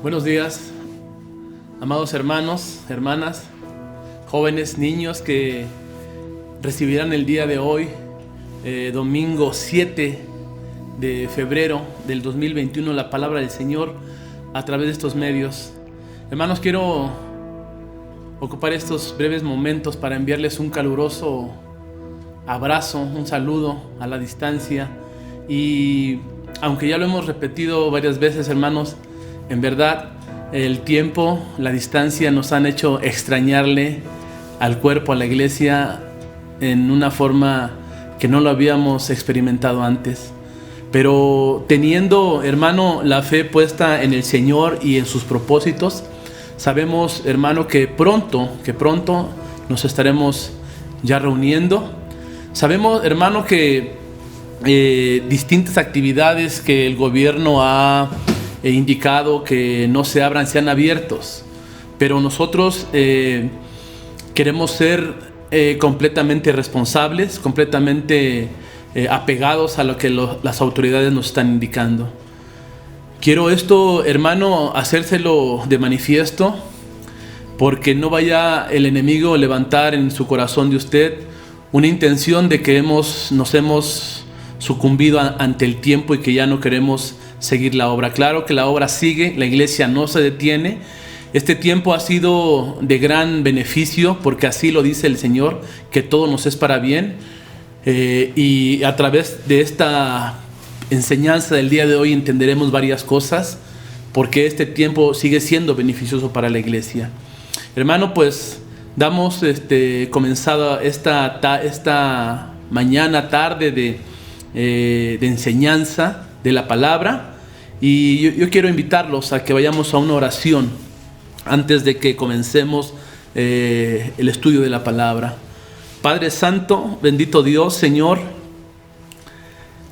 Buenos días, amados hermanos, hermanas, jóvenes, niños que recibirán el día de hoy, domingo 7 de febrero del 2021, la palabra del Señor a través de estos medios. Hermanos, quiero ocupar estos breves momentos para enviarles un caluroso abrazo, un saludo a la distancia. Y aunque ya lo hemos repetido varias veces, hermanos, en verdad el tiempo, la distancia nos han hecho extrañarle al cuerpo, a la iglesia, en una forma que no lo habíamos experimentado antes. Pero teniendo, hermano, la fe puesta en el Señor y en sus propósitos, sabemos, hermano, que pronto nos estaremos ya reuniendo. Sabemos, hermano, que distintas actividades que el gobierno ha indicado que no se abran, sean abiertos, pero nosotros queremos ser completamente responsables, completamente apegados a lo que las autoridades nos están indicando. Quiero esto, hermano, hacérselo de manifiesto, porque no vaya el enemigo a levantar en su corazón de usted una intención de que nos hemos sucumbido ante el tiempo y que ya no queremos seguir la obra. Claro que la obra sigue, la iglesia no se detiene. Este tiempo ha sido de gran beneficio, porque así lo dice el Señor, que todo nos es para bien. Y a través de esta enseñanza del día de hoy entenderemos varias cosas, porque este tiempo sigue siendo beneficioso para la iglesia. Hermano, pues damos comenzada esta mañana, tarde de enseñanza de la palabra, y yo quiero invitarlos a que vayamos a una oración antes de que comencemos el estudio de la palabra. Padre Santo, bendito Dios, Señor,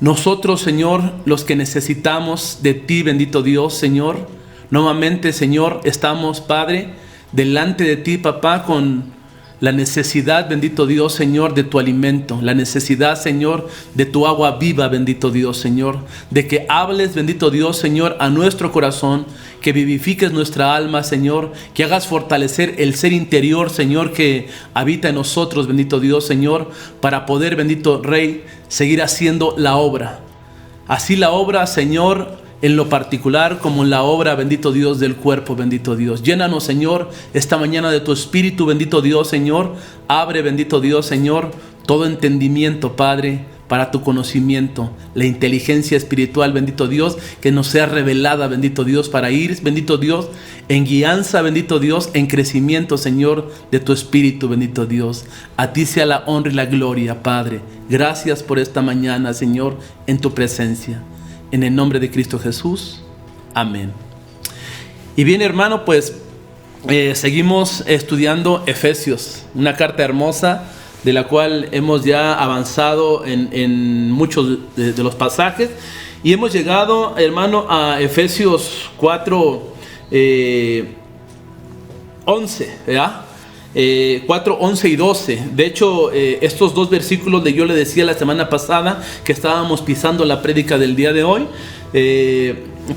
nosotros, Señor, los que necesitamos de ti, bendito Dios, Señor, nuevamente, Señor, estamos, Padre, delante de ti, papá, con la necesidad, bendito Dios, Señor, de tu alimento, la necesidad, Señor, de tu agua viva, bendito Dios, Señor, de que hables, bendito Dios, Señor, a nuestro corazón, que vivifiques nuestra alma, Señor, que hagas fortalecer el ser interior, Señor, que habita en nosotros, bendito Dios, Señor, para poder, bendito Rey, seguir haciendo la obra. Así la obra, Señor, en lo particular como en la obra, bendito Dios, del cuerpo, bendito Dios. Llénanos, Señor, esta mañana de tu Espíritu, bendito Dios, Señor. Abre, bendito Dios, Señor, todo entendimiento, Padre, para tu conocimiento, la inteligencia espiritual, bendito Dios, que nos sea revelada, bendito Dios, para ir, bendito Dios, en guianza, bendito Dios, en crecimiento, Señor, de tu Espíritu, bendito Dios. A ti sea la honra y la gloria, Padre. Gracias por esta mañana, Señor, en tu presencia. En el nombre de Cristo Jesús. Amén. Y bien, hermano, pues seguimos estudiando Efesios, una carta hermosa de la cual hemos ya avanzado en muchos de los pasajes, y hemos llegado, hermano, a Efesios 4, 11, ¿verdad? 4, 11 y 12. De hecho, estos dos versículos yo le decía la semana pasada que estábamos pisando la prédica del día de hoy,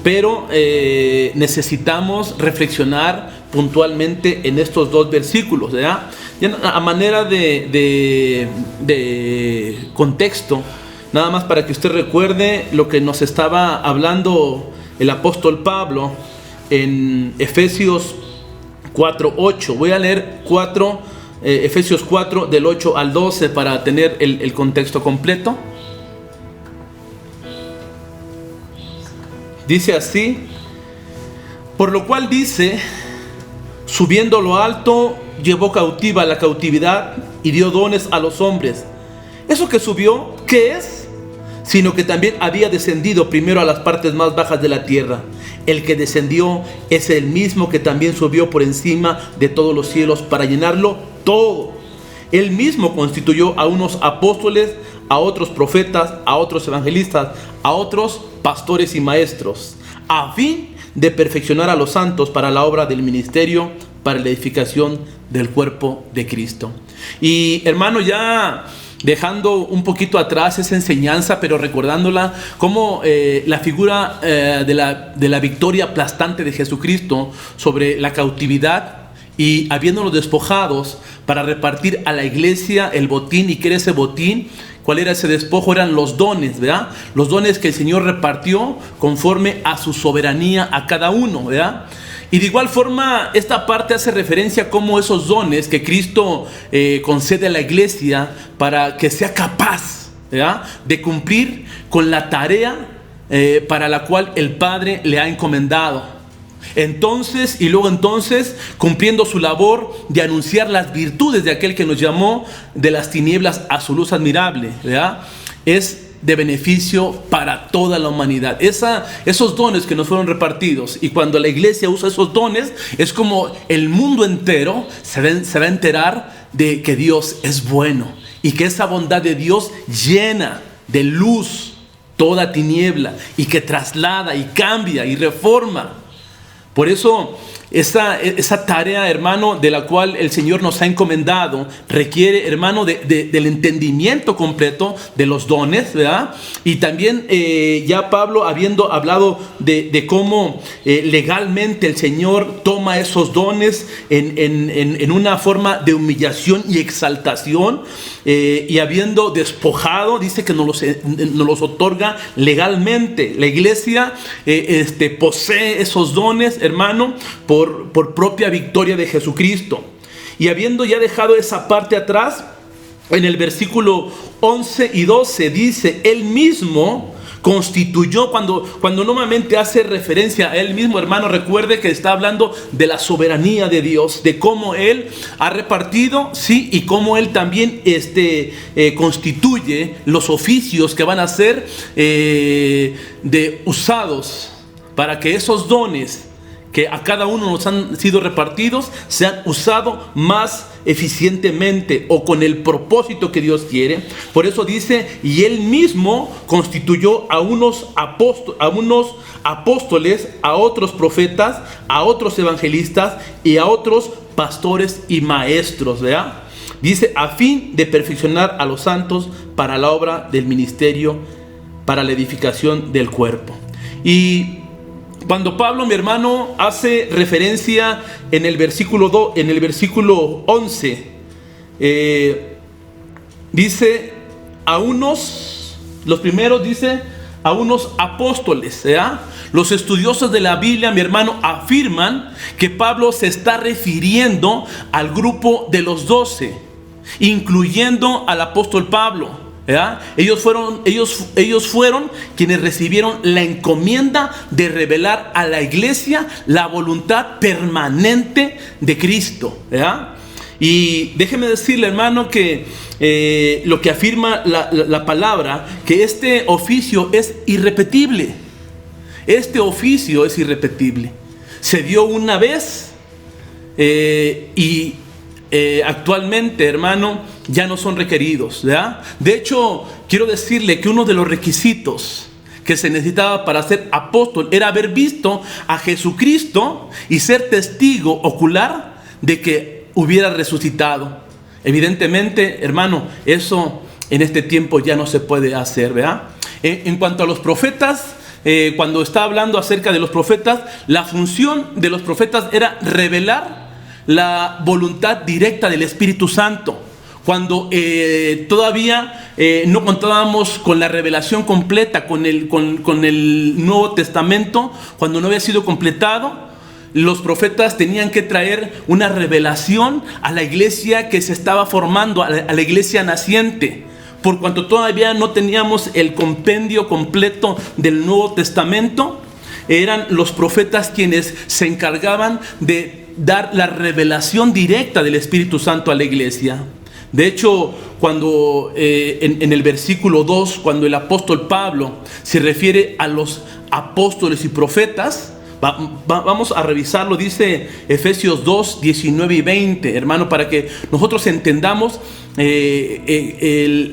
pero necesitamos reflexionar puntualmente en estos dos versículos, ¿verdad? Ya a manera de contexto, nada más para que usted recuerde lo que nos estaba hablando el apóstol Pablo en Efesios 4:8. Voy a leer Efesios 4 del 8 al 12 para tener el contexto completo. Dice así: por lo cual dice, subiendo lo alto, llevó cautiva la cautividad y dio dones a los hombres. Eso que subió, ¿qué es? Sino que también había descendido primero a las partes más bajas de la tierra. El que descendió es el mismo que también subió por encima de todos los cielos para llenarlo todo. Él mismo constituyó a unos apóstoles, a otros profetas, a otros evangelistas, a otros pastores y maestros, a fin de perfeccionar a los santos para la obra del ministerio, para la edificación del cuerpo de Cristo. Y hermano, ya dejando un poquito atrás esa enseñanza, pero recordándola como la figura de la victoria aplastante de Jesucristo sobre la cautividad, y habiéndolos despojados para repartir a la iglesia el botín. ¿Y qué era ese botín? ¿Cuál era ese despojo? Eran los dones, ¿verdad? Los dones que el Señor repartió conforme a su soberanía a cada uno, ¿verdad? Y de igual forma, esta parte hace referencia a cómo esos dones que Cristo concede a la iglesia para que sea capaz, ¿verdad?, de cumplir con la tarea para la cual el Padre le ha encomendado. Entonces, cumpliendo su labor de anunciar las virtudes de aquel que nos llamó de las tinieblas a su luz admirable, ¿verdad?, es de beneficio para toda la humanidad. Esos dones que nos fueron repartidos, y cuando la iglesia usa esos dones, es como el mundo entero se va a enterar de que Dios es bueno, y que esa bondad de Dios llena de luz toda tiniebla, y que traslada y cambia y reforma. Por eso esa tarea, hermano, de la cual el Señor nos ha encomendado, requiere, hermano, del entendimiento completo de los dones, ¿verdad? Y también ya Pablo, habiendo hablado de cómo legalmente el Señor toma esos dones en una forma de humillación y exaltación, y habiendo despojado, dice que nos los otorga legalmente. La iglesia posee esos dones, hermano, por propia victoria de Jesucristo. Y habiendo ya dejado esa parte atrás, en el versículo 11 y 12 dice: Él mismo constituyó, cuando nuevamente hace referencia a Él mismo, hermano, recuerde que está hablando de la soberanía de Dios, de cómo Él ha repartido, sí, y cómo Él también constituye los oficios que van a ser usados para que esos dones que a cada uno nos han sido repartidos sean usados más eficientemente o con el propósito que Dios quiere. Por eso dice: y Él mismo constituyó a unos apóstoles, a otros profetas, a otros evangelistas y a otros pastores y maestros, ¿verdad? Dice: a fin de perfeccionar a los santos para la obra del ministerio, para la edificación del cuerpo. Y cuando Pablo, mi hermano, hace referencia en el versículo 11, dice a unos apóstoles, ¿verdad? Los estudiosos de la Biblia, mi hermano, afirman que Pablo se está refiriendo al grupo de los 12, incluyendo al apóstol Pablo, ¿verdad? Ellos fueron quienes recibieron la encomienda de revelar a la iglesia la voluntad permanente de Cristo, ¿verdad? Y déjeme decirle, hermano, que lo que afirma la palabra, que este oficio es irrepetible. Este oficio es irrepetible. Se dio una vez y actualmente, hermano, ya no son requeridos, ¿verdad? De hecho, quiero decirle que uno de los requisitos que se necesitaba para ser apóstol era haber visto a Jesucristo y ser testigo ocular de que hubiera resucitado. Evidentemente, hermano, eso en este tiempo ya no se puede hacer, ¿verdad? En cuanto a los profetas, cuando está hablando acerca de los profetas, la función de los profetas era revelar la voluntad directa del Espíritu Santo. Cuando todavía no contábamos con la revelación completa, con el Nuevo Testamento, cuando no había sido completado, los profetas tenían que traer una revelación a la iglesia que se estaba formando, a la iglesia naciente. Por cuanto todavía no teníamos el compendio completo del Nuevo Testamento, eran los profetas quienes se encargaban de dar la revelación directa del Espíritu Santo a la iglesia. De hecho, cuando en el versículo 2, cuando el apóstol Pablo se refiere a los apóstoles y profetas, vamos a revisarlo. Dice Efesios 2, 19 y 20, hermano, para que nosotros entendamos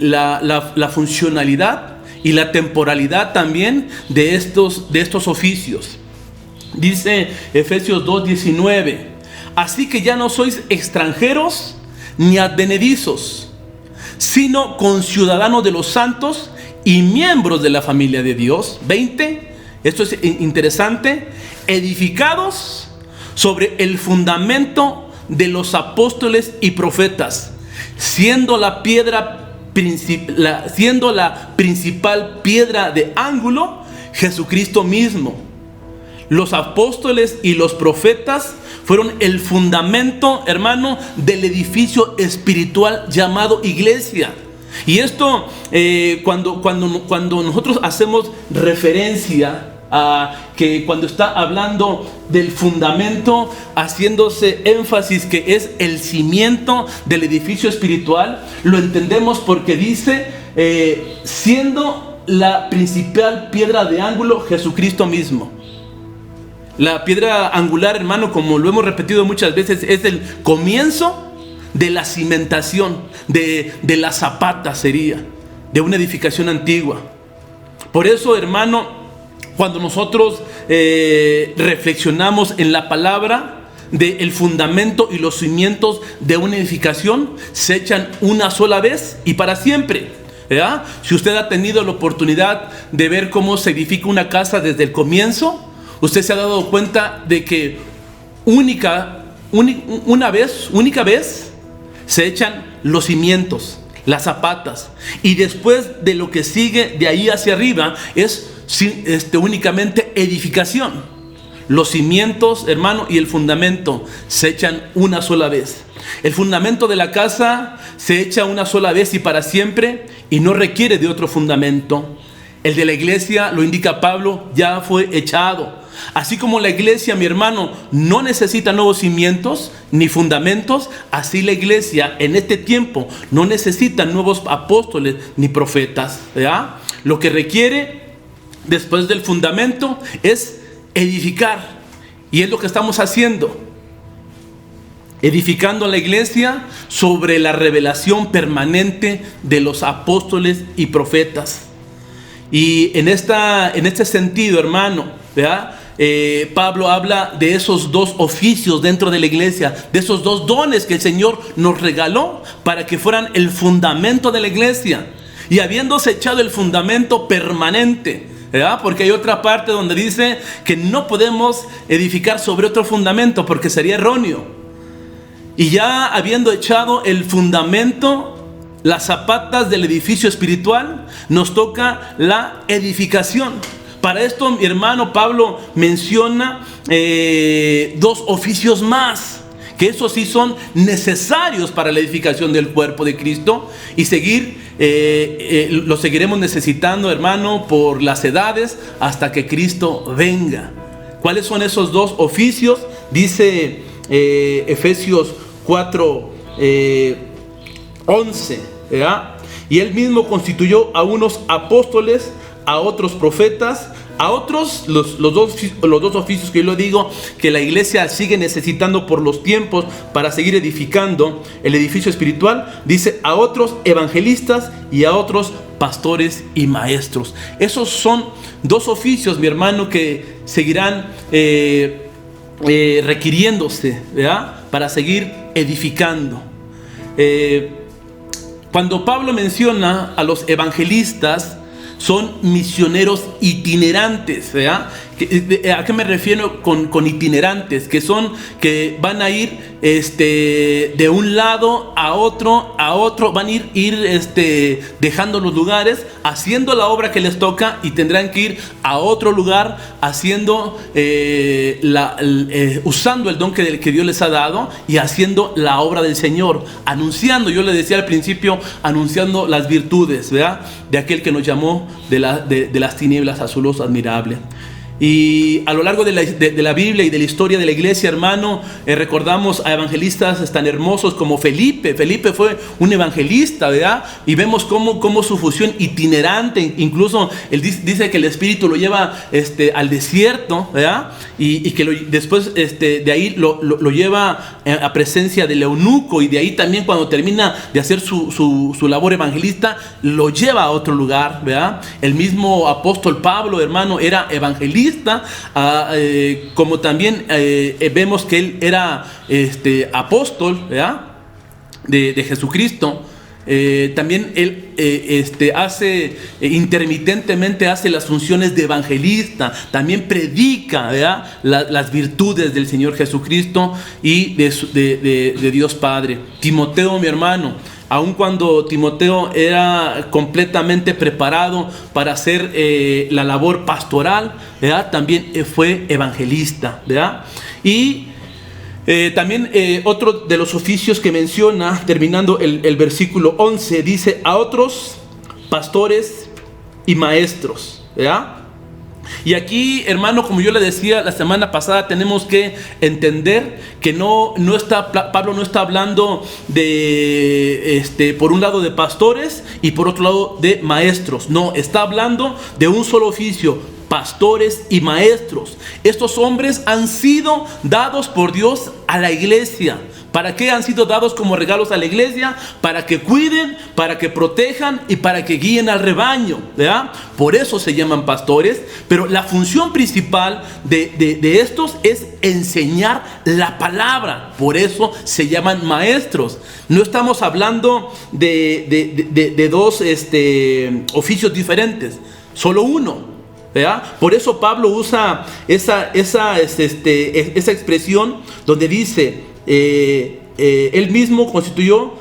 la funcionalidad y la temporalidad también de estos oficios. Dice Efesios 2, 19: así que ya no sois extranjeros ni advenedizos, sino conciudadanos de los santos y miembros de la familia de Dios. 20, esto es interesante, edificados sobre el fundamento de los apóstoles y profetas, siendo la principal piedra de ángulo Jesucristo mismo. Los apóstoles y los profetas fueron el fundamento, hermano, del edificio espiritual llamado iglesia. Y esto, cuando nosotros hacemos referencia a que cuando está hablando del fundamento, haciéndose énfasis que es el cimiento del edificio espiritual, lo entendemos porque dice, siendo la principal piedra de ángulo Jesucristo mismo. La piedra angular, hermano, como lo hemos repetido muchas veces, es el comienzo de la cimentación, de la zapata sería, de una edificación antigua. Por eso, hermano, cuando nosotros reflexionamos en la palabra del fundamento y los cimientos de una edificación, se echan una sola vez y para siempre, ¿verdad? Si usted ha tenido la oportunidad de ver cómo se edifica una casa desde el comienzo, usted se ha dado cuenta de que única vez se echan los cimientos, las zapatas, y después de lo que sigue de ahí hacia arriba es únicamente edificación. Los cimientos, hermano, y el fundamento se echan una sola vez. El fundamento de la casa se echa una sola vez y para siempre, y no requiere de otro fundamento. El de la iglesia, lo indica Pablo, ya fue echado. Así como la iglesia, mi hermano, no necesita nuevos cimientos ni fundamentos, así la iglesia en este tiempo no necesita nuevos apóstoles ni profetas, ¿verdad? Lo que requiere después del fundamento es edificar, y es lo que estamos haciendo, edificando a la iglesia sobre la revelación permanente de los apóstoles y profetas. Y en este sentido, hermano, ¿verdad? Pablo habla de esos dos oficios dentro de la iglesia, de esos dos dones que el Señor nos regaló para que fueran el fundamento de la iglesia. Y habiéndose echado el fundamento permanente, ¿verdad? Porque hay otra parte donde dice que no podemos edificar sobre otro fundamento porque sería erróneo. Y ya habiendo echado el fundamento, las zapatas del edificio espiritual, nos toca la edificación. Para esto, mi hermano, Pablo menciona dos oficios más, que esos sí son necesarios para la edificación del cuerpo de Cristo, y lo seguiremos necesitando, hermano, por las edades hasta que Cristo venga. ¿Cuáles son esos dos oficios? Dice Efesios 4:11, ¿verdad? Y él mismo constituyó a unos apóstoles, a otros profetas, a otros los dos oficios que yo le digo que la iglesia sigue necesitando por los tiempos para seguir edificando el edificio espiritual. Dice a otros evangelistas y a otros pastores y maestros. Esos son dos oficios, mi hermano, que seguirán requiriéndose, ¿verdad? Para seguir edificando. Cuando Pablo menciona a los evangelistas, son misioneros itinerantes, ¿verdad? ¿A qué me refiero con itinerantes? Que van a ir de un lado a otro, van a ir dejando los lugares, haciendo la obra que les toca, y tendrán que ir a otro lugar haciendo usando el don que Dios les ha dado y haciendo la obra del Señor, anunciando, yo le decía al principio, anunciando las virtudes, ¿verdad? De aquel que nos llamó de las tinieblas a su luz admirable. Y a lo largo de la Biblia y de la historia de la iglesia, hermano, recordamos a evangelistas tan hermosos como Felipe. Felipe fue un evangelista, ¿verdad? Y vemos cómo su fusión itinerante, incluso él dice que el Espíritu lo lleva al desierto, ¿verdad? Y que después de ahí lo lleva a presencia del eunuco, y de ahí también cuando termina de hacer su labor evangelista, lo lleva a otro lugar, ¿verdad? El mismo apóstol Pablo, hermano, era evangelista. Como también vemos que él era apóstol, ¿verdad? de Jesucristo. también él intermitentemente hace las funciones de evangelista, también predica, ¿verdad?, las virtudes del Señor Jesucristo y de Dios Padre. Timoteo, mi hermano, aun cuando Timoteo era completamente preparado para hacer la labor pastoral, ¿verdad?, también fue evangelista, ¿verdad? Y también otro de los oficios que menciona, terminando el versículo 11, dice: a otros pastores y maestros, ¿verdad? Y aquí, hermano, como yo le decía la semana pasada, tenemos que entender que Pablo no está hablando de, por un lado, de pastores y por otro lado de maestros. No, está hablando de un solo oficio: pastores y maestros. Estos hombres han sido dados por Dios a la iglesia. ¿Para qué han sido dados como regalos a la iglesia? Para que cuiden, para que protejan y para que guíen al rebaño, ¿verdad? Por eso se llaman pastores. Pero la función principal de estos es enseñar la palabra. Por eso se llaman maestros. No estamos hablando de dos oficios diferentes, solo uno, ¿verdad? Por eso Pablo usa esa expresión donde dice: él mismo constituyó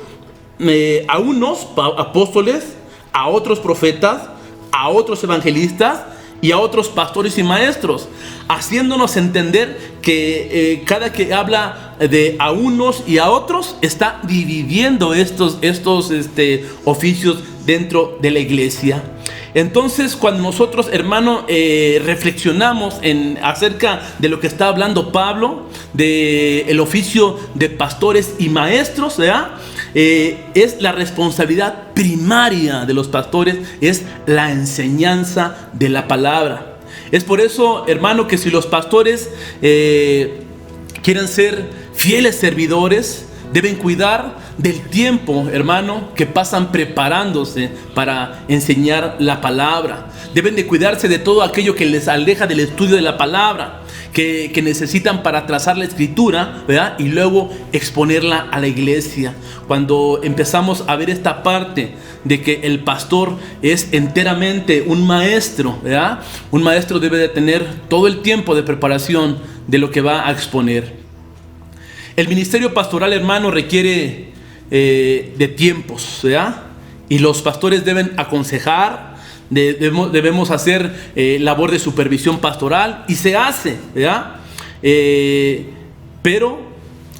a unos apóstoles, a otros profetas, a otros evangelistas y a otros pastores y maestros, haciéndonos entender que cada que habla de a unos y a otros está dividiendo estos oficios dentro de la iglesia. Entonces, cuando nosotros, hermano, reflexionamos acerca de lo que está hablando Pablo, del oficio de pastores y maestros, ¿verdad?, es la responsabilidad primaria de los pastores, es la enseñanza de la palabra. Es por eso, hermano, que si los pastores quieren ser fieles servidores, deben cuidar del tiempo, hermano, que pasan preparándose para enseñar la palabra. Deben de cuidarse de todo aquello que les aleja del estudio de la palabra, que necesitan para trazar la escritura, ¿verdad?, y luego exponerla a la iglesia. Cuando empezamos a ver esta parte de que el pastor es enteramente un maestro, ¿verdad?, un maestro debe de tener todo el tiempo de preparación de lo que va a exponer. El ministerio pastoral, hermano, requiere de tiempos, ¿verdad? Y los pastores deben aconsejar, debemos hacer labor de supervisión pastoral, y se hace, ¿verdad? Pero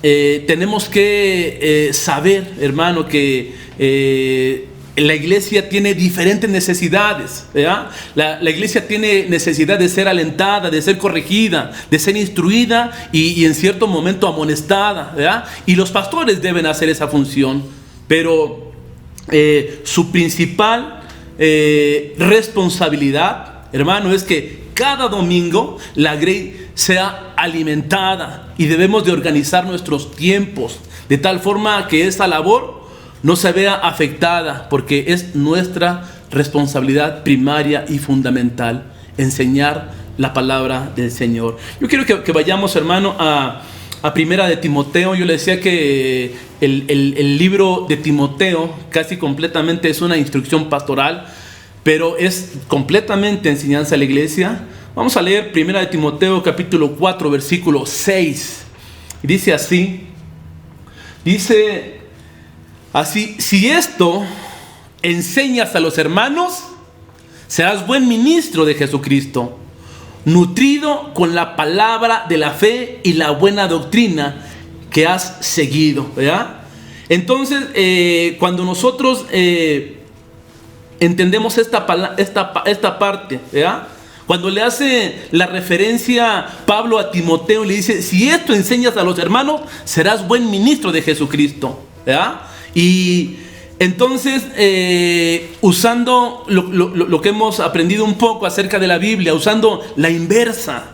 tenemos que saber, hermano, que la iglesia tiene diferentes necesidades, ¿verdad? La iglesia tiene necesidad de ser alentada, de ser corregida, de ser instruida y en cierto momento amonestada, ¿verdad? Y los pastores deben hacer esa función, pero su principal responsabilidad, hermano, es que cada domingo la grey sea alimentada, y debemos de organizar nuestros tiempos de tal forma que esa labor no se vea afectada, porque es nuestra responsabilidad primaria y fundamental enseñar la palabra del Señor. Yo quiero que vayamos, hermano, a Primera de Timoteo. Yo le decía que el libro de Timoteo casi completamente es una instrucción pastoral, pero es completamente enseñanza a la iglesia. Vamos a leer Primera de Timoteo capítulo 4 versículo 6. Y dice así: así, si esto enseñas a los hermanos, serás buen ministro de Jesucristo, nutrido con la palabra de la fe y la buena doctrina que has seguido, ¿verdad? Entonces, cuando nosotros entendemos esta parte, ¿verdad?, cuando le hace la referencia Pablo a Timoteo, le dice: si esto enseñas a los hermanos, serás buen ministro de Jesucristo, ¿verdad? Y entonces, usando lo que hemos aprendido un poco acerca de la Biblia, usando la inversa,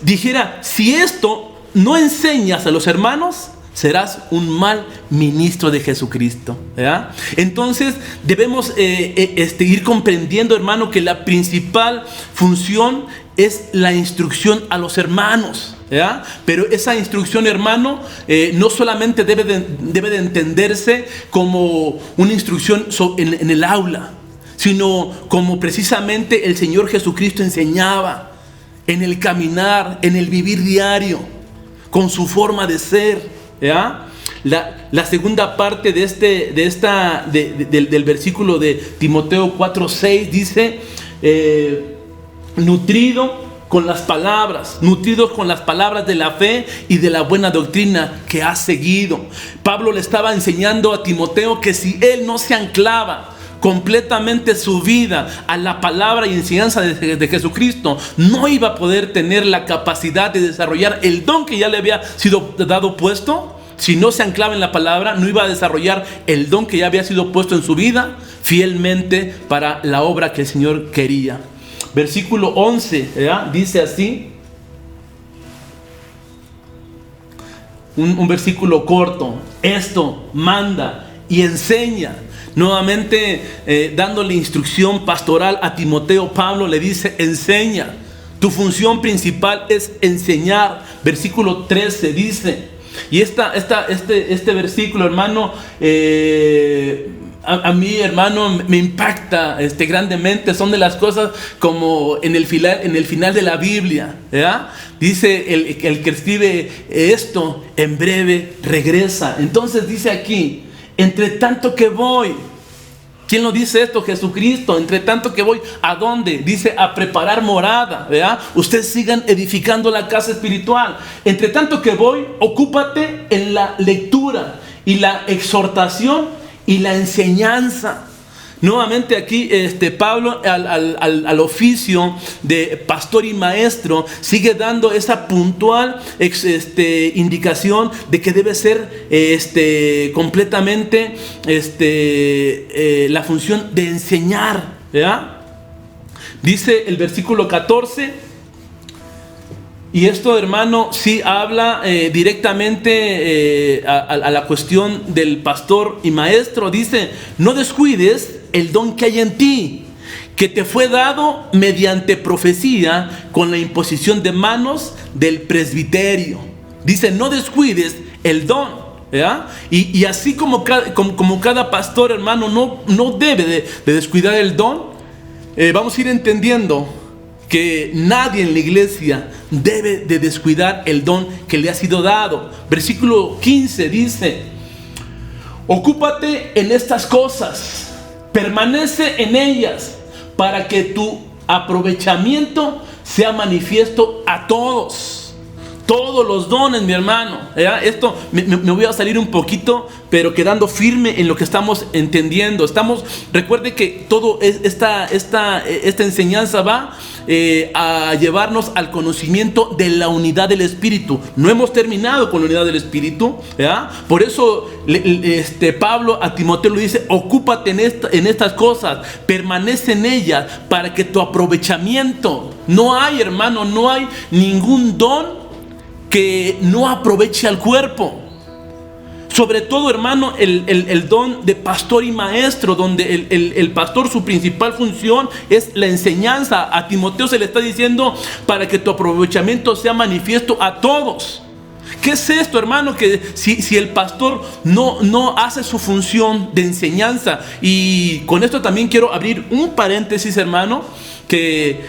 dijera: si esto no enseñas a los hermanos, serás un mal ministro de Jesucristo, ¿verdad? Entonces debemos ir comprendiendo, hermano, que la principal función es la instrucción a los hermanos, ¿verdad? Pero esa instrucción, hermano, no solamente debe de entenderse como una instrucción en el aula, sino como precisamente el Señor Jesucristo enseñaba, en el caminar, en el vivir diario, con su forma de ser, ¿ya? La segunda parte del versículo de Timoteo 4:6 dice, nutridos con las palabras de la fe y de la buena doctrina que has seguido. Pablo le estaba enseñando a Timoteo que si él no se anclaba completamente su vida a la palabra y enseñanza de Jesucristo, no iba a poder tener la capacidad de desarrollar el don que ya le había sido dado puesto. Si no se anclaba en la palabra, no iba a desarrollar el don que ya había sido puesto en su vida fielmente para la obra que el Señor quería. Versículo 11, ¿verdad? Dice así, un versículo corto: esto manda y enseña. Nuevamente dándole instrucción pastoral a Timoteo, Pablo le dice: enseña. Tu función principal es enseñar. Versículo 13 dice, y este versículo, hermano, a mí, hermano, me impacta grandemente. Son de las cosas como en el final de la Biblia, ¿verdad? Dice el que escribe esto: en breve regresa. Entonces dice aquí: entre tanto que voy. ¿Quién lo dice esto? Jesucristo. Entre tanto que voy, ¿a dónde? Dice: a preparar morada, ¿verdad? Ustedes sigan edificando la casa espiritual. Entre tanto que voy, ocúpate en la lectura y la exhortación y la enseñanza. Nuevamente aquí Pablo al oficio de pastor y maestro sigue dando esa puntual indicación de que debe ser completamente la función de enseñar, ¿verdad? Dice el versículo 14, y esto, hermano, sí habla directamente a la cuestión del pastor y maestro. Dice: no descuides el don que hay en ti, que te fue dado mediante profecía con la imposición de manos del presbiterio. Dice: no descuides el don, ¿verdad? Y así como cada pastor, hermano, no debe de descuidar el don, vamos a ir entendiendo que nadie en la iglesia debe de descuidar el don que le ha sido dado. Versículo 15 dice: ocúpate en estas cosas, permanece en ellas, para que tu aprovechamiento sea manifiesto a todos. Todos los dones, mi hermano, ¿verdad? Esto me voy a salir un poquito, pero quedando firme en lo que estamos entendiendo. Recuerde que todo esta enseñanza va a llevarnos al conocimiento de la unidad del Espíritu. No hemos terminado con la unidad del Espíritu, ¿verdad? Por eso Pablo a Timoteo le dice: ocúpate en estas cosas, permanece en ellas, para que tu aprovechamiento. No hay, hermano, no hay ningún don que no aproveche al cuerpo. Sobre todo, hermano, el don de pastor y maestro, donde el pastor, su principal función es la enseñanza. A Timoteo se le está diciendo: para que tu aprovechamiento sea manifiesto a todos. ¿Qué es esto, hermano? Que si el pastor no hace su función de enseñanza. Y con esto también quiero abrir un paréntesis, hermano, que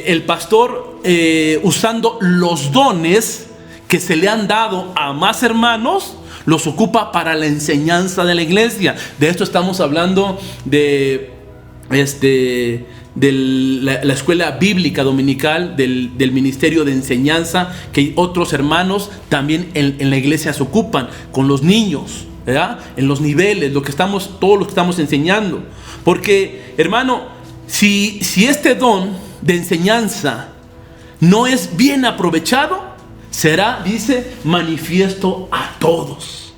el pastor, usando los dones que se le han dado a más hermanos, los ocupa para la enseñanza de la iglesia. De esto estamos hablando de la escuela bíblica dominical, del ministerio de enseñanza, que otros hermanos también en la iglesia se ocupan con los niños, ¿verdad? En los niveles, todo lo que estamos enseñando. Porque, hermano, si este don de enseñanza no es bien aprovechado, será, dice, manifiesto a todos.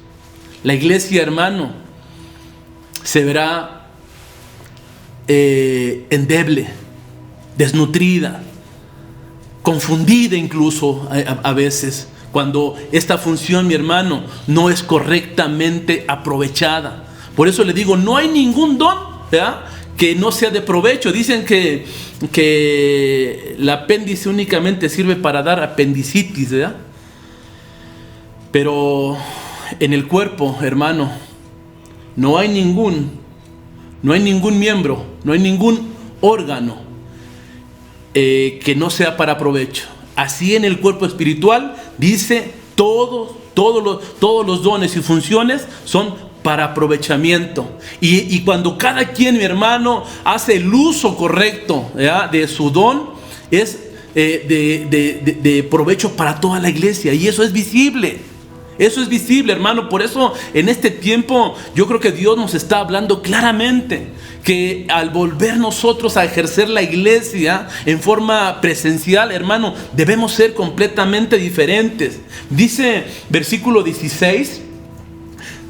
La iglesia, hermano, se verá endeble, desnutrida, confundida incluso a veces, cuando esta función, mi hermano, no es correctamente aprovechada. Por eso le digo, no hay ningún don, ¿verdad?, que no sea de provecho. Dicen que el apéndice únicamente sirve para dar apendicitis, ¿verdad? Pero en el cuerpo, hermano, no hay ningún miembro, no hay ningún órgano que no sea para provecho. Así en el cuerpo espiritual dice, todos los dones y funciones son para aprovechamiento. Y cuando cada quien, mi hermano, hace el uso correcto, ¿verdad?, de su don, es de provecho para toda la iglesia. Y eso es visible. Eso es visible, hermano. Por eso en este tiempo yo creo que Dios nos está hablando claramente que al volver nosotros a ejercer la iglesia en forma presencial, hermano, debemos ser completamente diferentes. Dice versículo 16: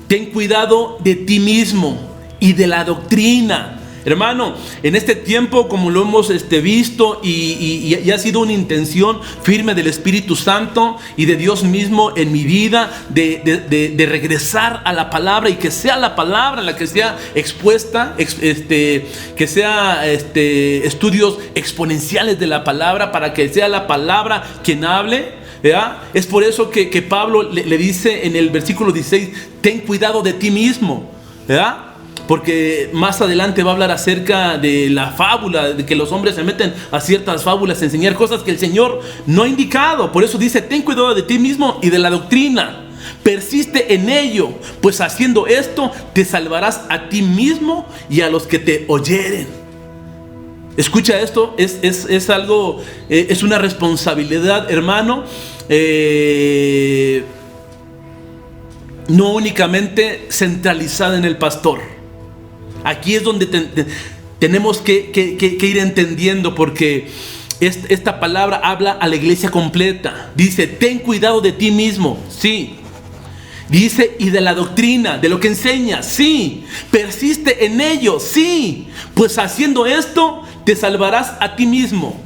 ten cuidado de ti mismo y de la doctrina. Hermano, en este tiempo, como lo hemos visto y ha sido una intención firme del Espíritu Santo y de Dios mismo en mi vida, de regresar a la palabra, y que sea la palabra la que sea expuesta, que sea estudios exponenciales de la palabra, para que sea la palabra quien hable, ¿verdad? Es por eso que Pablo le dice en el versículo 16, ten cuidado de ti mismo, ¿verdad? Porque más adelante va a hablar acerca de la fábula, de que los hombres se meten a ciertas fábulas a enseñar cosas que el Señor no ha indicado. Por eso dice, ten cuidado de ti mismo y de la doctrina. Persiste en ello, pues haciendo esto te salvarás a ti mismo y a los que te oyeren. Escucha esto, es algo, es una responsabilidad, hermano. No únicamente centralizada en el pastor. Aquí es donde tenemos que ir entendiendo, porque esta palabra habla a la iglesia completa. Dice, ten cuidado de ti mismo, sí. Dice, y de la doctrina, de lo que enseñas, sí. Persiste en ello, sí. Pues haciendo esto te salvarás a ti mismo.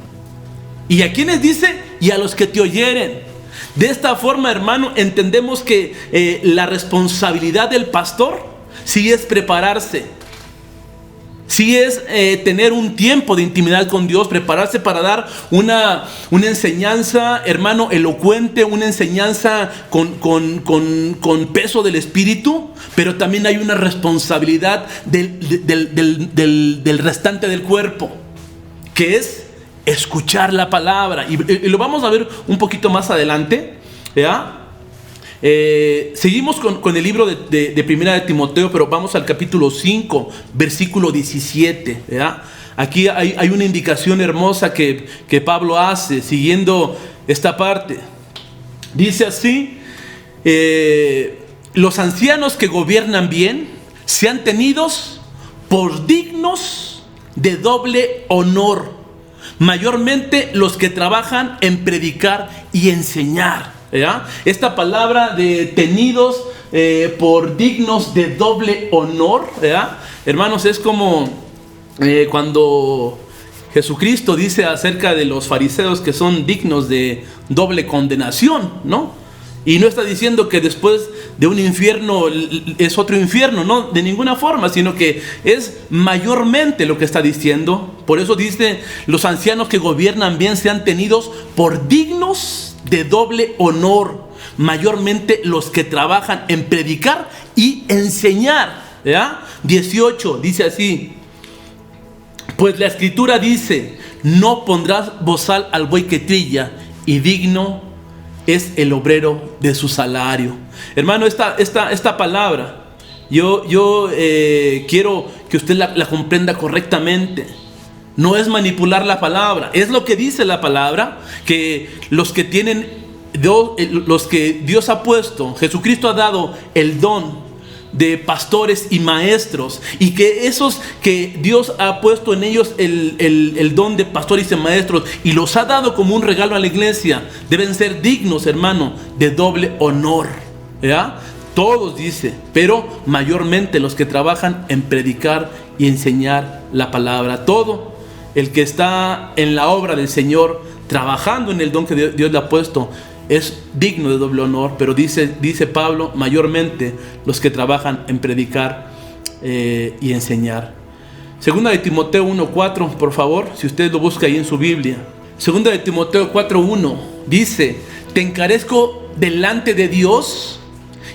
¿Y a quiénes dice? Y a los que te oyeren. De esta forma, hermano, entendemos que la responsabilidad del pastor sí es prepararse. Sí es tener un tiempo de intimidad con Dios, prepararse para dar una enseñanza, hermano, elocuente, una enseñanza con peso del Espíritu, pero también hay una responsabilidad del restante del cuerpo, que es escuchar la palabra. Y lo vamos a ver un poquito más adelante, ¿ya? Seguimos con el libro de Primera de Timoteo, pero vamos al capítulo 5, versículo 17, ¿verdad? Aquí hay una indicación hermosa que Pablo hace, siguiendo esta parte. Dice así, los ancianos que gobiernan bien sean tenidos por dignos de doble honor, mayormente los que trabajan en predicar y enseñar. ¿Ya? Esta palabra de tenidos por dignos de doble honor, ¿ya? Hermanos, es como cuando Jesucristo dice acerca de los fariseos que son dignos de doble condenación, ¿no? Y no está diciendo que después de un infierno es otro infierno, no, de ninguna forma, sino que es mayormente lo que está diciendo. Por eso dice, los ancianos que gobiernan bien sean tenidos por dignos de doble honor, mayormente los que trabajan en predicar y enseñar, ¿ya? 18 dice así, pues la escritura dice, no pondrás bozal al buey que trilla, y digno es el obrero de su salario. Hermano, esta palabra yo quiero que usted la comprenda correctamente. No es manipular la palabra, es lo que dice la palabra, que los que Dios ha puesto, Jesucristo ha dado el don de pastores y maestros, y que esos que Dios ha puesto en ellos el don de pastores y maestros, y los ha dado como un regalo a la iglesia, deben ser dignos, hermano, de doble honor, ¿ya? Todos, dice, pero mayormente los que trabajan en predicar y enseñar la palabra. Todo el que está en la obra del Señor, trabajando en el don que Dios le ha puesto, es digno de doble honor, pero dice Pablo, mayormente los que trabajan en predicar y enseñar. Segunda de Timoteo 1:4, por favor, si usted lo busca ahí en su Biblia. Segunda de Timoteo 4:1 dice: te encarezco delante de Dios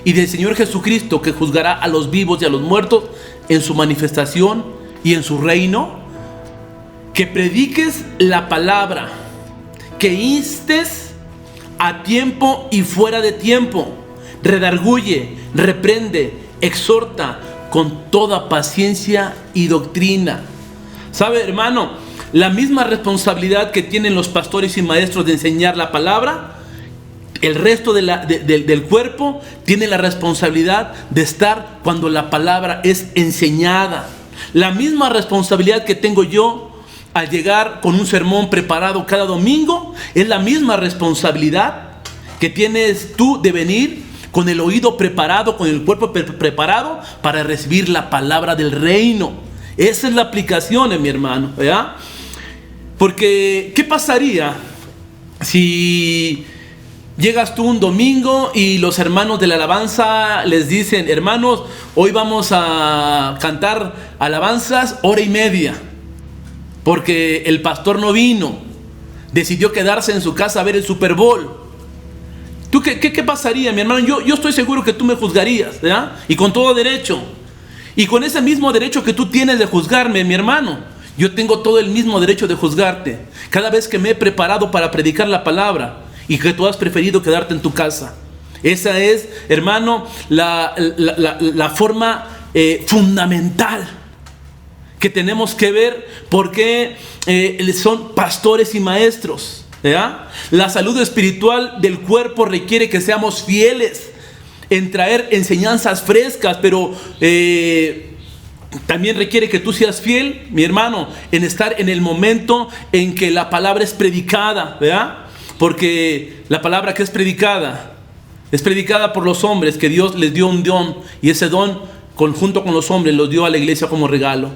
y del Señor Jesucristo, que juzgará a los vivos y a los muertos en su manifestación y en su reino, que prediques la palabra, que instes a tiempo y fuera de tiempo, redarguye, reprende, exhorta con toda paciencia y doctrina. ¿Sabe, hermano? La misma responsabilidad que tienen los pastores y maestros de enseñar la palabra, el resto del cuerpo tiene la responsabilidad de estar cuando la palabra es enseñada. La misma responsabilidad que tengo yo al llegar con un sermón preparado cada domingo, es la misma responsabilidad que tienes tú de venir con el oído preparado, con el cuerpo preparado para recibir la palabra del reino. Esa es la aplicación, mi hermano, ¿verdad? Porque ¿qué pasaría si llegas tú un domingo y los hermanos de la alabanza les dicen: hermanos, hoy vamos a cantar alabanzas 1:30, porque el pastor no vino, decidió quedarse en su casa a ver el Super Bowl? ¿Tú qué pasaría, mi hermano? Yo estoy seguro que tú me juzgarías, ¿verdad? Y con todo derecho. Y con ese mismo derecho que tú tienes de juzgarme, mi hermano, yo tengo todo el mismo derecho de juzgarte. Cada vez que me he preparado para predicar la palabra y que tú has preferido quedarte en tu casa. Esa es, hermano, la forma fundamental que tenemos que ver, porque son pastores y maestros, ¿ya? La salud espiritual del cuerpo requiere que seamos fieles en traer enseñanzas frescas, pero también requiere que tú seas fiel, mi hermano, en estar en el momento en que la palabra es predicada, ¿verdad? Porque la palabra que es predicada por los hombres, que Dios les dio un don, y ese don, conjunto con los hombres, los dio a la iglesia como regalo.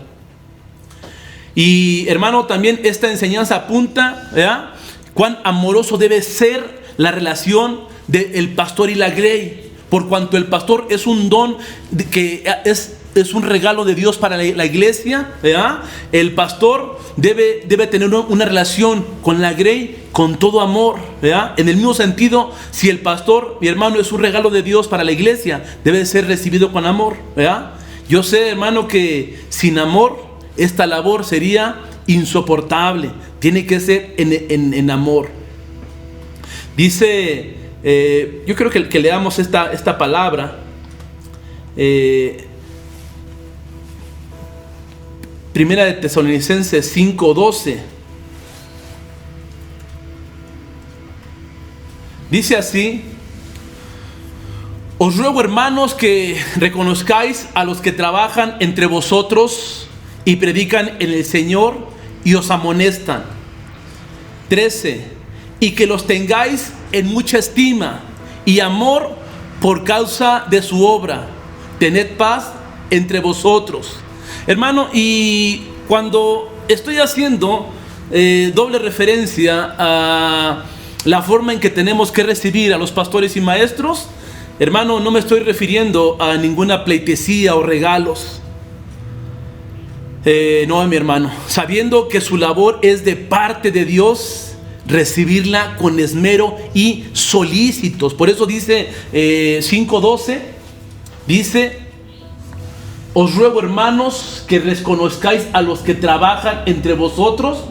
Y hermano, también esta enseñanza apunta, ¿verdad?, cuán amoroso debe ser la relación del pastor y la grey, por cuanto el pastor es un don que es un regalo de Dios para la iglesia, ¿verdad? El pastor debe tener una relación con la grey con todo amor, ¿verdad? En el mismo sentido, si el pastor, mi hermano, es un regalo de Dios para la iglesia, debe ser recibido con amor, ¿verdad? Yo sé, hermano, que sin amor esta labor sería insoportable. Tiene que ser en amor. Dice, yo creo que leamos esta palabra. Primera de Tesalonicenses 5:12. Dice así: os ruego, hermanos, que reconozcáis a los que trabajan entre vosotros y predican en el Señor y os amonestan. 13. Y que los tengáis en mucha estima y amor por causa de su obra. Tened paz entre vosotros. Hermano, y cuando estoy haciendo doble referencia a la forma en que tenemos que recibir a los pastores y maestros, hermano, no me estoy refiriendo a ninguna pleitesía o regalos. No, mi hermano, sabiendo que su labor es de parte de Dios, recibirla con esmero y solícitos. Por eso dice 5:12, dice: os ruego, hermanos, que reconozcáis a los que trabajan entre vosotros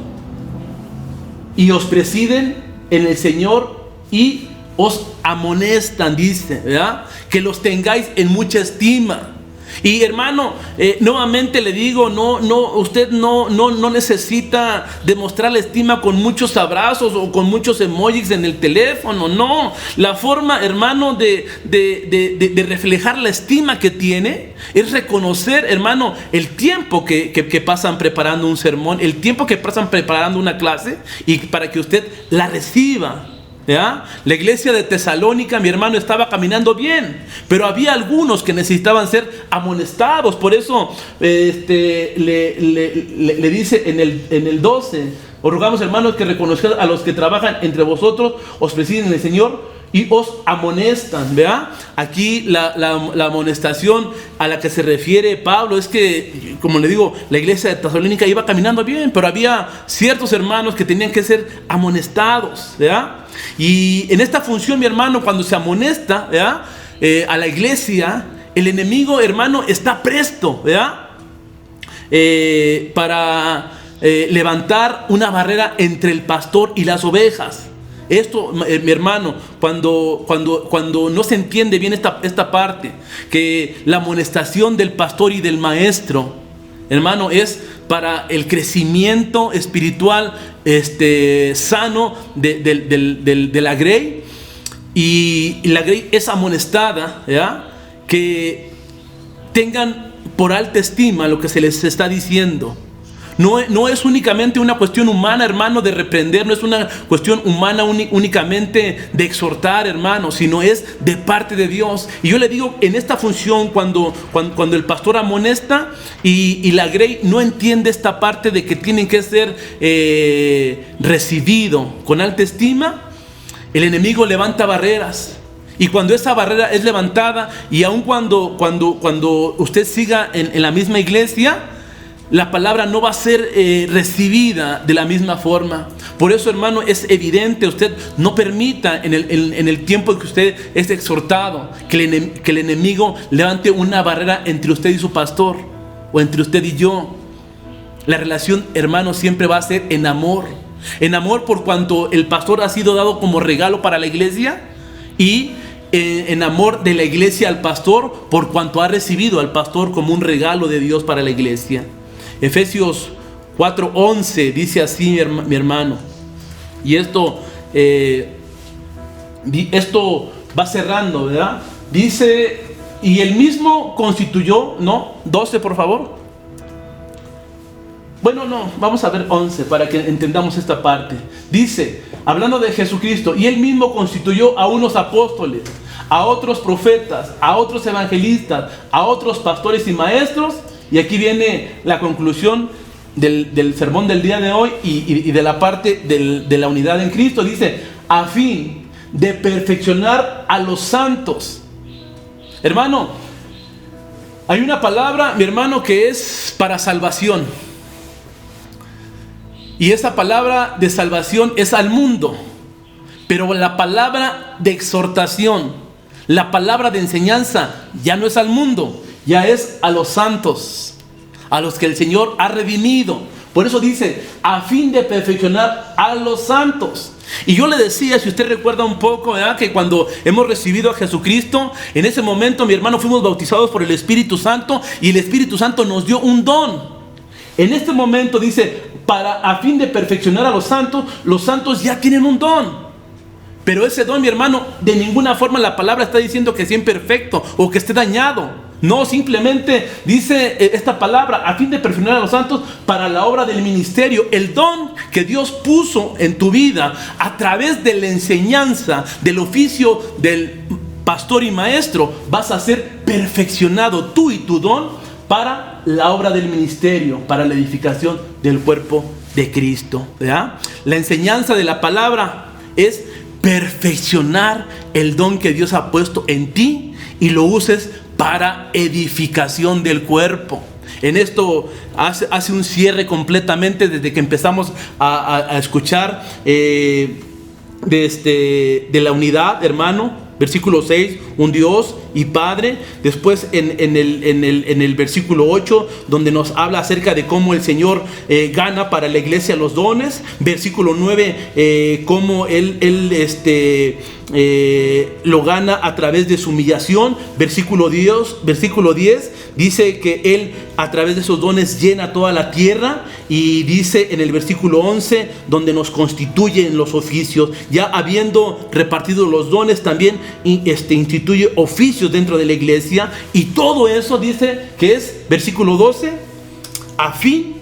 y os presiden en el Señor y os amonestan, dice, ¿verdad? Que los tengáis en mucha estima. Y hermano, nuevamente le digo, usted no necesita demostrar la estima con muchos abrazos o con muchos emojis en el teléfono. No, la forma, hermano, de reflejar la estima que tiene es reconocer, hermano, el tiempo que pasan preparando un sermón, el tiempo que pasan preparando una clase, y para que usted la reciba. ¿Ya? La iglesia de Tesalónica, mi hermano, estaba caminando bien, pero había algunos que necesitaban ser amonestados. Por eso le dice en el 12: os rogamos, hermanos, que reconozcáis a los que trabajan entre vosotros, os presiden en el Señor y os amonestan, ¿verdad? Aquí la amonestación a la que se refiere Pablo es que, como le digo, la iglesia de Tesalónica iba caminando bien, pero había ciertos hermanos que tenían que ser amonestados, ¿verdad? Y en esta función, mi hermano, cuando se amonesta, ¿verdad?, a la iglesia, el enemigo, hermano, está presto, ¿verdad?, para levantar una barrera entre el pastor y las ovejas. Esto, mi hermano, cuando no se entiende bien esta parte, que la amonestación del pastor y del maestro, hermano, es para el crecimiento espiritual sano de la grey, y la grey es amonestada, ¿ya?, que tengan por alta estima lo que se les está diciendo. No es únicamente una cuestión humana, hermano, de reprender, no es una cuestión humana únicamente de exhortar, hermano, sino es de parte de Dios. Y yo le digo, en esta función, cuando el pastor amonesta y la grey no entiende esta parte de que tienen que ser recibido con alta estima, el enemigo levanta barreras. Y cuando esa barrera es levantada, y aun cuando usted siga en la misma iglesia, la palabra no va a ser recibida de la misma forma. Por eso, hermano, es evidente, usted no permita en el tiempo en que usted es exhortado que el enemigo levante una barrera entre usted y su pastor, o entre usted y yo. La relación, hermano, siempre va a ser en amor. En amor, por cuanto el pastor ha sido dado como regalo para la iglesia, y en amor de la iglesia al pastor, por cuanto ha recibido al pastor como un regalo de Dios para la iglesia. Efesios 4:11 dice así, mi hermano, y esto va cerrando, ¿verdad? Dice, y él mismo constituyó, ¿no? 12, por favor. Bueno, no, vamos a ver 11 para que entendamos esta parte. Dice, hablando de Jesucristo, y él mismo constituyó a unos apóstoles, a otros profetas, a otros evangelistas, a otros pastores y maestros. Y aquí viene la conclusión del sermón del día de hoy y de la parte de la unidad en Cristo. Dice, a fin de perfeccionar a los santos. Hermano, hay una palabra, mi hermano, que es para salvación. Y esa palabra de salvación es al mundo. Pero la palabra de exhortación, la palabra de enseñanza, ya no es al mundo, ya es a los santos, a los que el Señor ha redimido. Por eso dice, a fin de perfeccionar a los santos. Y yo le decía, si usted recuerda un poco, ¿verdad?, que cuando hemos recibido a Jesucristo, en ese momento, mi hermano, fuimos bautizados por el Espíritu Santo, y el Espíritu Santo nos dio un don. En este momento dice, a fin de perfeccionar a los santos ya tienen un don. Pero ese don, mi hermano, de ninguna forma la palabra está diciendo que sea imperfecto o que esté dañado. No, simplemente dice esta palabra, a fin de perfeccionar a los santos para la obra del ministerio. El don que Dios puso en tu vida a través de la enseñanza del oficio del pastor y maestro, vas a ser perfeccionado tú y tu don para la obra del ministerio, para la edificación del cuerpo de Cristo, ¿verdad? La enseñanza de la palabra es perfeccionar el don que Dios ha puesto en ti y lo uses para edificación del cuerpo. En esto hace un cierre completamente desde que empezamos a escuchar de la unidad, hermano. Versículo 6, un Dios y Padre. Después en el versículo 8, donde nos habla acerca de cómo el Señor gana para la iglesia los dones. Versículo 9, cómo Él lo gana a través de su humillación. Versículo 10 dice que Él a través de esos dones llena toda la tierra. Y dice en el versículo 11, donde nos constituye en los oficios, ya habiendo repartido los dones, también instituye oficios dentro de la iglesia. Y todo eso dice que es, versículo 12, a fin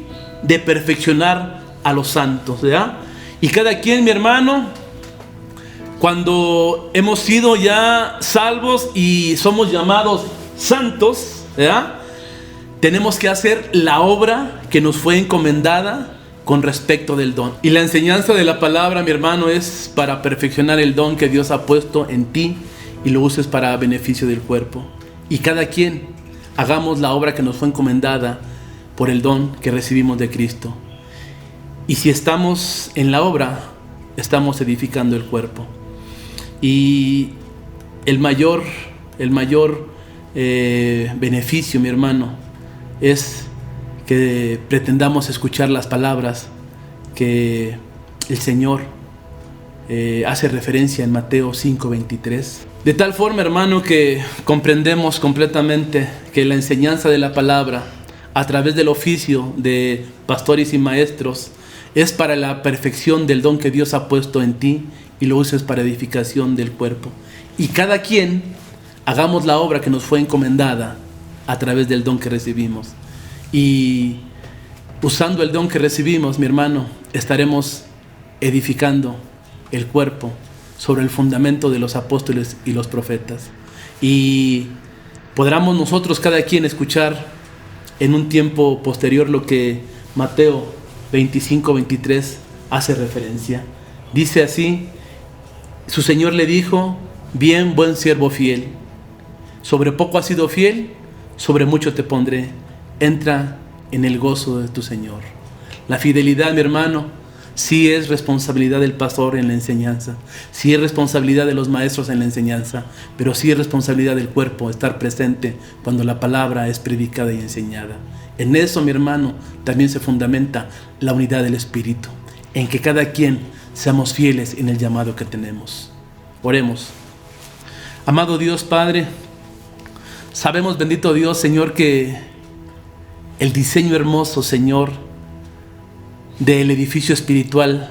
de perfeccionar a los santos, ¿verdad? Y cada quien, mi hermano, cuando hemos sido ya salvos y somos llamados santos, ¿verdad?, tenemos que hacer la obra que nos fue encomendada con respecto del don. Y la enseñanza de la palabra, mi hermano, es para perfeccionar el don que Dios ha puesto en ti y lo uses para beneficio del cuerpo. Y cada quien hagamos la obra que nos fue encomendada por el don que recibimos de Cristo. Y si estamos en la obra, estamos edificando el cuerpo. Y el mayor beneficio, mi hermano, es que pretendamos escuchar las palabras que el Señor hace referencia en Mateo 5:23. De tal forma, hermano, que comprendemos completamente que la enseñanza de la palabra a través del oficio de pastores y maestros es para la perfección del don que Dios ha puesto en ti y lo uses para edificación del cuerpo. Y cada quien hagamos la obra que nos fue encomendada a través del don que recibimos. Y usando el don que recibimos, mi hermano, estaremos edificando el cuerpo sobre el fundamento de los apóstoles y los profetas. Y podamos nosotros cada quien escuchar en un tiempo posterior lo que Mateo 25:23 hace referencia. Dice así: su Señor le dijo: bien, buen siervo fiel, sobre poco has sido fiel, sobre mucho te pondré, entra en el gozo de tu Señor. La fidelidad, mi hermano, sí es responsabilidad del pastor en la enseñanza, sí es responsabilidad de los maestros en la enseñanza, pero sí es responsabilidad del cuerpo estar presente cuando la palabra es predicada y enseñada. En eso, mi hermano, también se fundamenta la unidad del Espíritu, en que cada quien seamos fieles en el llamado que tenemos. Oremos. Amado Dios Padre, sabemos, bendito Dios, Señor, que el diseño hermoso, Señor, del edificio espiritual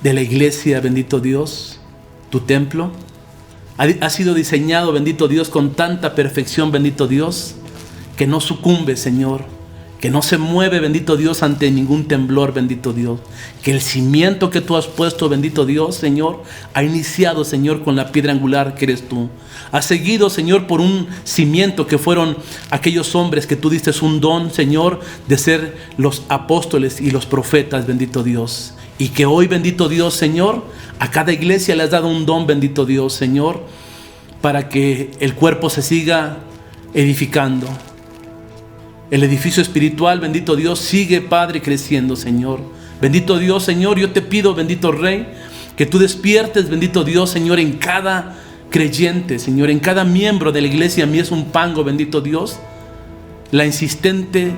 de la iglesia, bendito Dios, tu templo, ha sido diseñado, bendito Dios, con tanta perfección, bendito Dios, que no sucumbe, Señor, que no se mueve, bendito Dios, ante ningún temblor, bendito Dios, que el cimiento que tú has puesto, bendito Dios, Señor, ha iniciado, Señor, con la piedra angular que eres tú. Ha seguido, Señor, por un cimiento que fueron aquellos hombres que tú diste un don, Señor, de ser los apóstoles y los profetas, bendito Dios. Y que hoy, bendito Dios, Señor, a cada iglesia le has dado un don, bendito Dios, Señor, para que el cuerpo se siga edificando. El edificio espiritual, bendito Dios, sigue, Padre, creciendo, Señor. Bendito Dios, Señor, yo te pido, bendito Rey, que tú despiertes, bendito Dios, Señor, en cada creyente, Señor, en cada miembro de la iglesia. A mí es un pango, bendito Dios, la insistente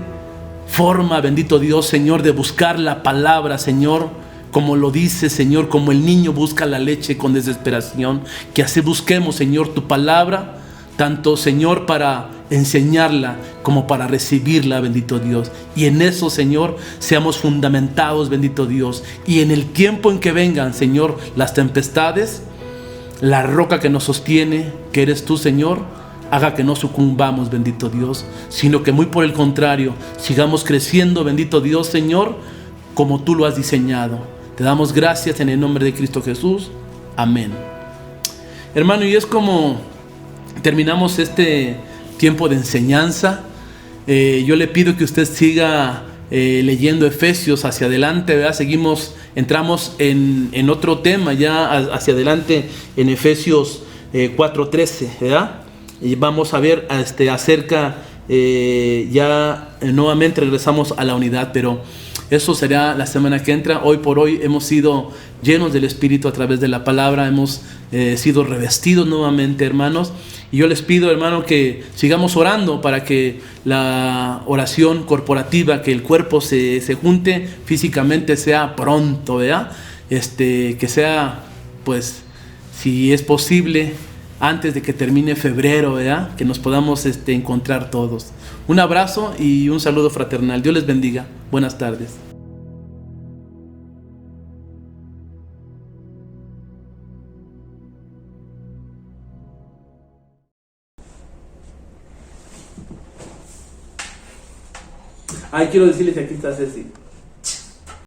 forma, bendito Dios, Señor, de buscar la palabra, Señor, como lo dice, Señor, como el niño busca la leche con desesperación. Que así busquemos, Señor, tu palabra, tanto, Señor, para enseñarla como para recibirla, bendito Dios. Y en eso, Señor, seamos fundamentados, bendito Dios. Y en el tiempo en que vengan, Señor, las tempestades, la roca que nos sostiene, que eres tú, Señor, haga que no sucumbamos, bendito Dios, sino que muy por el contrario, sigamos creciendo, bendito Dios, Señor, como tú lo has diseñado. Te damos gracias en el nombre de Cristo Jesús. Amén. Hermano, y es como terminamos este tiempo de enseñanza. Yo le pido que usted siga leyendo Efesios hacia adelante, ¿verdad? Entramos en otro tema ya hacia adelante en Efesios 4:13, ¿verdad? Y vamos a ver acerca, ya nuevamente regresamos a la unidad, pero eso será la semana que entra. Hoy por hoy hemos sido llenos del Espíritu a través de la palabra, hemos sido revestidos nuevamente, hermanos. Y yo les pido, hermano, que sigamos orando para que la oración corporativa, que el cuerpo se junte físicamente, sea pronto, ¿verdad? Que sea, pues, si es posible, antes de que termine febrero, ¿verdad? Que nos podamos encontrar todos. Un abrazo y un saludo fraternal. Dios les bendiga. Buenas tardes. Quiero decirles que aquí está Ceci.